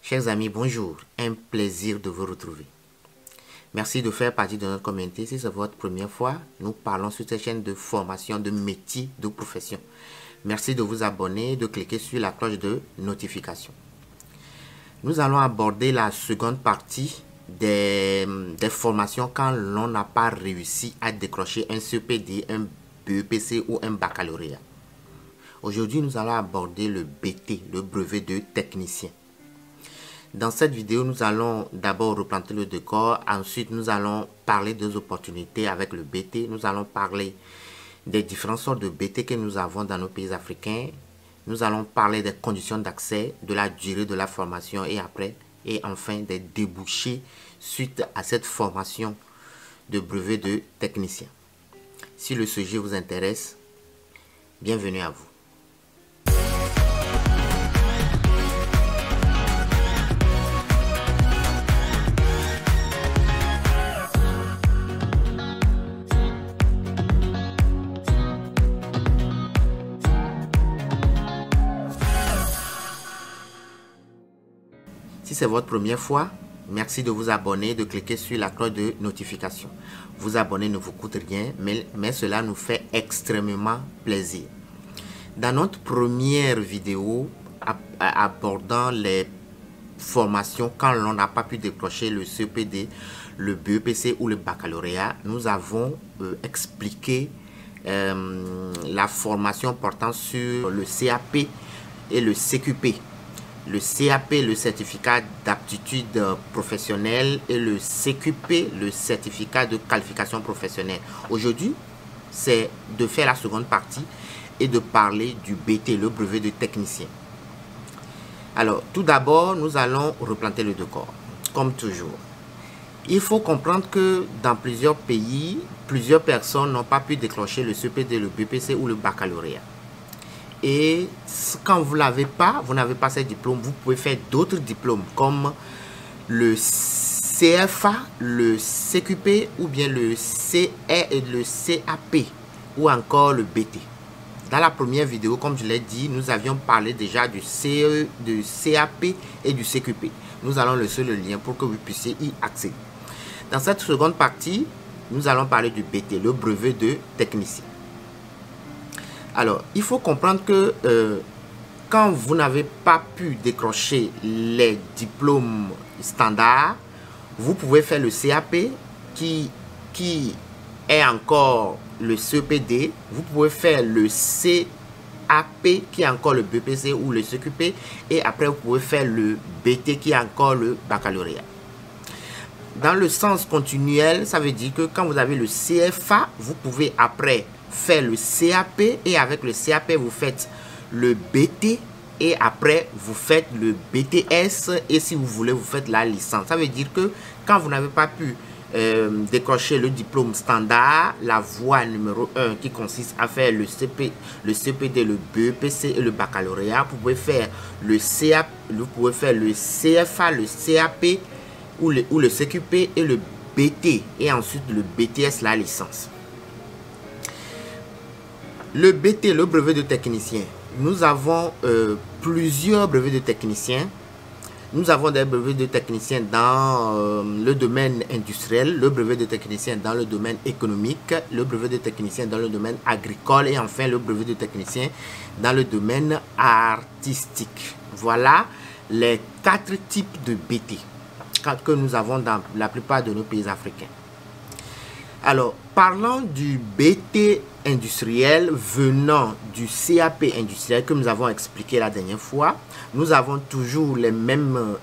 Chers amis, bonjour. Un plaisir de vous retrouver. Merci de faire partie de notre communauté. Si c'est votre première fois, nous parlons sur cette chaîne de formation de métiers, de profession. Merci de vous abonner et de cliquer sur la cloche de notification. Nous allons aborder la seconde partie des formations quand l'on n'a pas réussi à décrocher un CPD, un BEPC ou un baccalauréat. Aujourd'hui, nous allons aborder le BT, le brevet de technicien. Dans cette vidéo, nous allons d'abord replanter le décor. Ensuite, nous allons parler des opportunités avec le BT. Nous allons parler des différentes sortes de BT que nous avons dans nos pays africains. Nous allons parler des conditions d'accès, de la durée de la formation et enfin des débouchés suite à cette formation de brevet de technicien. Si le sujet vous intéresse, bienvenue à vous. Si c'est votre première fois, merci de vous abonner, de cliquer sur la cloche de notification. Vous abonner ne vous coûte rien, mais cela nous fait extrêmement plaisir. Dans notre première vidéo abordant les formations quand l'on n'a pas pu décrocher le CPD, le BEPC ou le baccalauréat, nous avons expliqué la formation portant sur le CAP et le CQP. Le CAP, le certificat d'aptitude professionnelle, et le CQP, le certificat de qualification professionnelle. Aujourd'hui, c'est de faire la seconde partie et de parler du BT, le brevet de technicien. Alors, tout d'abord, nous allons replanter le décor, comme toujours. Il faut comprendre que dans plusieurs pays, plusieurs personnes n'ont pas pu décrocher le CPD, le BPC ou le baccalauréat. Et quand vous n'avez pas ces diplômes, vous pouvez faire d'autres diplômes comme le CFA, le CQP ou bien le CR et le CAP ou encore le BT. Dans la première vidéo, comme je l'ai dit, nous avions parlé déjà du CE, du CAP et du CQP. Nous allons laisser le lien pour que vous puissiez y accéder. Dans cette seconde partie, nous allons parler du BT, le brevet de technicien. Alors, il faut comprendre que quand vous n'avez pas pu décrocher les diplômes standards, vous pouvez faire le CAP qui est encore le CPD. Vous pouvez faire le CAP qui est encore le BPC ou le CQP. Et après, vous pouvez faire le BT qui est encore le baccalauréat. Dans le sens continuel, ça veut dire que quand vous avez le CFA, vous pouvez après faire le CAP et avec le CAP vous faites le BT et après vous faites le BTS et si vous voulez vous faites la licence. Ça veut dire que quand vous n'avez pas pu décrocher le diplôme standard, la voie numéro 1 qui consiste à faire le CPD, le BEPC et le baccalauréat, vous pouvez faire le CAP, vous pouvez faire le CFA, le CAP ou le CQP et le BT et ensuite le BTS, la licence. Le BT, le brevet de technicien. Nous avons plusieurs brevets de techniciens. Nous avons des brevets de techniciens dans le domaine industriel, le brevet de technicien dans le domaine économique, le brevet de technicien dans le domaine agricole et enfin le brevet de technicien dans le domaine artistique. Voilà les 4 types de BT que nous avons dans la plupart de nos pays africains. Alors, parlant du BT industriel venant du CAP industriel que nous avons expliqué la dernière fois, nous avons toujours les mêmes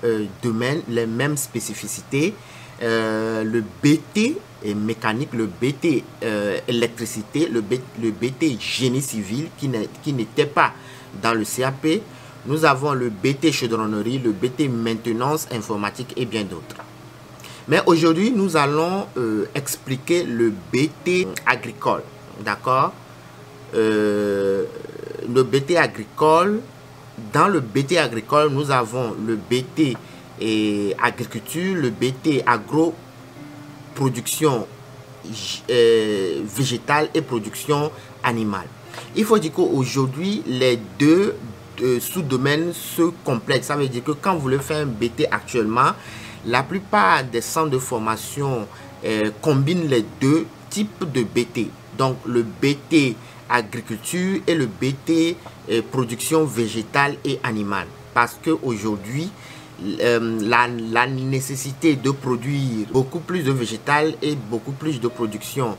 domaines, les mêmes spécificités. Le BT mécanique, le BT électricité, le BT génie civil qui n'était pas dans le CAP. Nous avons le BT chaudronnerie, le BT maintenance informatique et bien d'autres. Mais aujourd'hui, nous allons expliquer le BT agricole. D'accord? Le BT agricole. Dans le BT agricole, nous avons le BT agriculture, le BT agro-production végétale et production animale. Il faut dire qu'aujourd'hui, les deux sous-domaines se complètent. Ça veut dire que quand vous voulez faire un BT actuellement, la plupart des centres de formation combinent les deux types de BT. Donc le BT agriculture et le BT production végétale et animale. Parce qu'aujourd'hui, la nécessité de produire beaucoup plus de végétal et beaucoup plus de production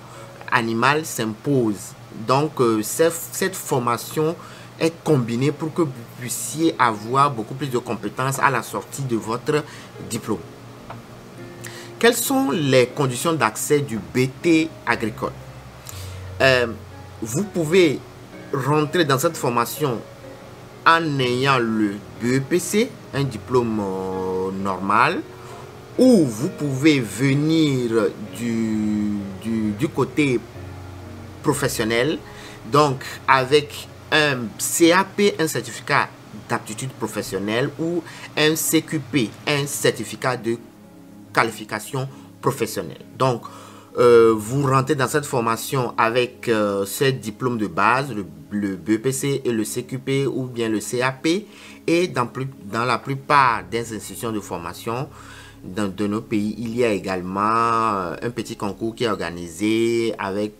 animale s'impose. Donc cette formation est combinée pour que vous puissiez avoir beaucoup plus de compétences à la sortie de votre diplôme. Quelles sont les conditions d'accès du BT agricole? Vous pouvez rentrer dans cette formation en ayant le BEPC, un diplôme normal, ou vous pouvez venir du côté professionnel, donc avec un CAP, un certificat d'aptitude professionnelle, ou un CQP, un certificat de qualification professionnelle. Donc, vous rentrez dans cette formation avec ce diplôme de base, le BEPC et le CQP ou bien le CAP. Et dans la plupart des institutions de formation de nos pays, il y a également un petit concours qui est organisé avec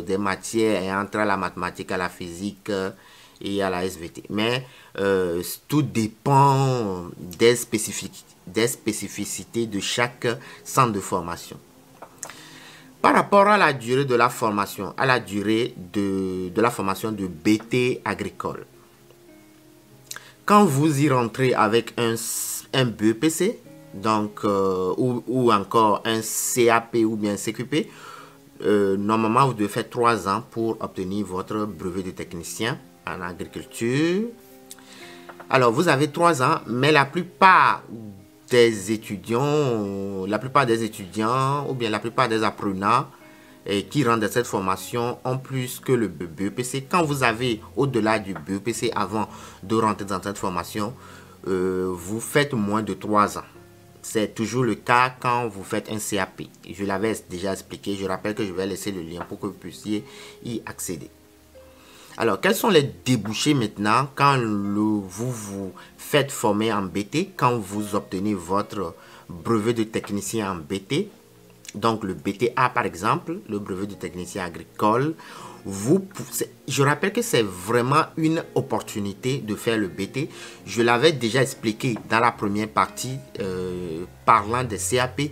des matières ayant trait à la mathématique, à la physique et à la SVT. Mais tout dépend des spécificités de chaque centre de formation. Par rapport à la durée de la formation, à la durée de la formation de BT agricole, quand vous y rentrez avec un BEPC, donc, ou encore un CAP ou bien CQP, normalement vous devez faire 3 ans pour obtenir votre brevet de technicien en agriculture. Alors vous avez 3 ans, mais la plupart des étudiants ou bien la plupart des apprenants qui rentrent dans cette formation ont plus que le BEPC. Quand vous avez au-delà du BEPC avant de rentrer dans cette formation, vous faites moins de 3 ans. C'est toujours le cas quand vous faites un CAP. Je l'avais déjà expliqué. Je rappelle que je vais laisser le lien pour que vous puissiez y accéder. Alors, quels sont les débouchés maintenant quand vous vous faites former en BT, quand vous obtenez votre brevet de technicien en BT, donc le BTA par exemple, le brevet de technicien agricole, je rappelle que c'est vraiment une opportunité de faire le BT. Je l'avais déjà expliqué dans la première partie parlant des CAP.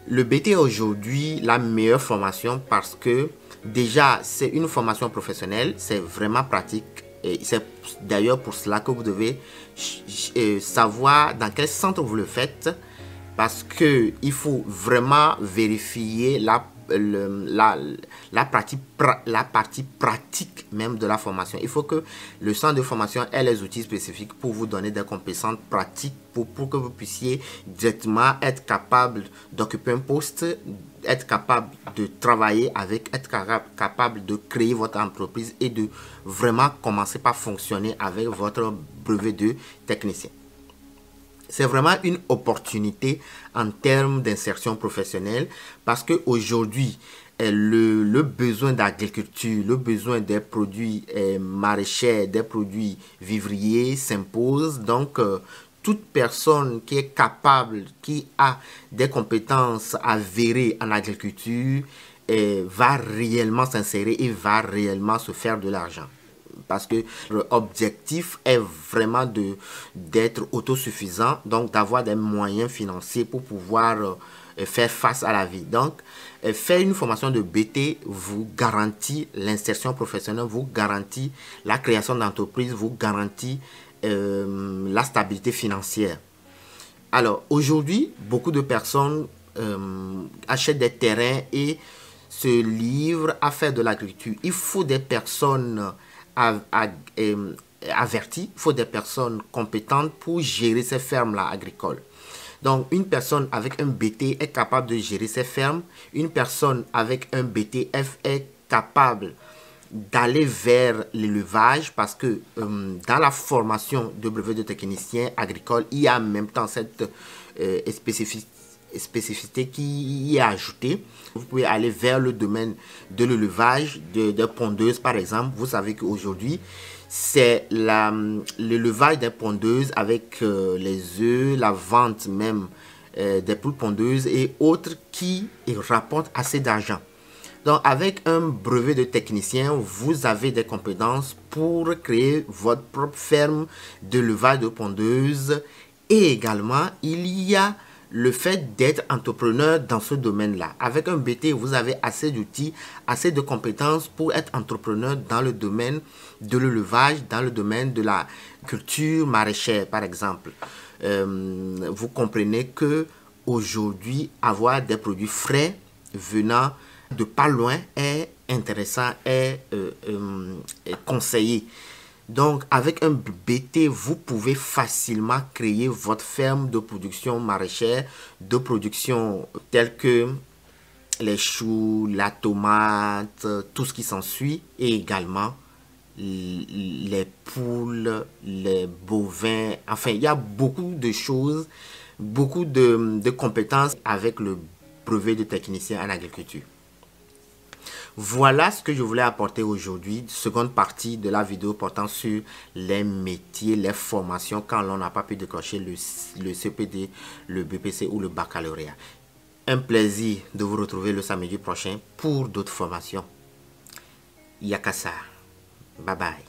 Le BT est aujourd'hui la meilleure formation parce que déjà, c'est une formation professionnelle, c'est vraiment pratique et c'est d'ailleurs pour cela que vous devez savoir dans quel centre vous le faites parce qu'il faut vraiment vérifier la partie pratique même de la formation. Il faut que le centre de formation ait les outils spécifiques pour vous donner des compétences pratiques pour que vous puissiez directement être capable d'occuper un poste, être capable de travailler avec, être capable de créer votre entreprise et de vraiment commencer par fonctionner avec votre brevet de technicien. C'est vraiment une opportunité en termes d'insertion professionnelle parce qu'aujourd'hui, le besoin d'agriculture, le besoin des produits maraîchers, des produits vivriers s'impose. Donc, toute personne qui est capable, qui a des compétences avérées en agriculture, va réellement s'insérer et va réellement se faire de l'argent. Parce que l'objectif est vraiment d'être autosuffisant, donc d'avoir des moyens financiers pour pouvoir faire face à la vie. Donc, faire une formation de BT vous garantit l'insertion professionnelle, vous garantit la création d'entreprise, vous garantit la stabilité financière. Alors, aujourd'hui, beaucoup de personnes achètent des terrains et se livrent à faire de l'agriculture. Il faut des personnes avertis, il faut des personnes compétentes pour gérer ces fermes-là agricoles. Donc, une personne avec un BT est capable de gérer ces fermes. Une personne avec un BTF est capable d'aller vers l'élevage parce que dans la formation de brevet de technicien agricole, il y a en même temps cette spécificité qui y est ajoutée. Vous pouvez aller vers le domaine de l'élevage de pondeuses par exemple. Vous savez qu'aujourd'hui, c'est l'élevage des pondeuses avec les œufs, la vente même des poules pondeuses et autres qui rapportent assez d'argent. Donc, avec un brevet de technicien, vous avez des compétences pour créer votre propre ferme d'élevage de pondeuses. Et également, il y a le fait d'être entrepreneur dans ce domaine-là. Avec un BT, vous avez assez d'outils, assez de compétences pour être entrepreneur dans le domaine de l'élevage, dans le domaine de la culture maraîchère, par exemple. Vous comprenez que aujourd'hui, avoir des produits frais venant de pas loin est intéressant, est conseillé. Donc, avec un BT, vous pouvez facilement créer votre ferme de production maraîchère, de production telle que les choux, la tomate, tout ce qui s'ensuit, et également les poules, les bovins. Enfin, il y a beaucoup de choses, beaucoup de compétences avec le brevet de technicien en agriculture. Voilà ce que je voulais apporter aujourd'hui, seconde partie de la vidéo portant sur les métiers, les formations quand l'on n'a pas pu décrocher le CPD, le BPC ou le baccalauréat. Un plaisir de vous retrouver le samedi prochain pour d'autres formations. Yakasa. Bye bye.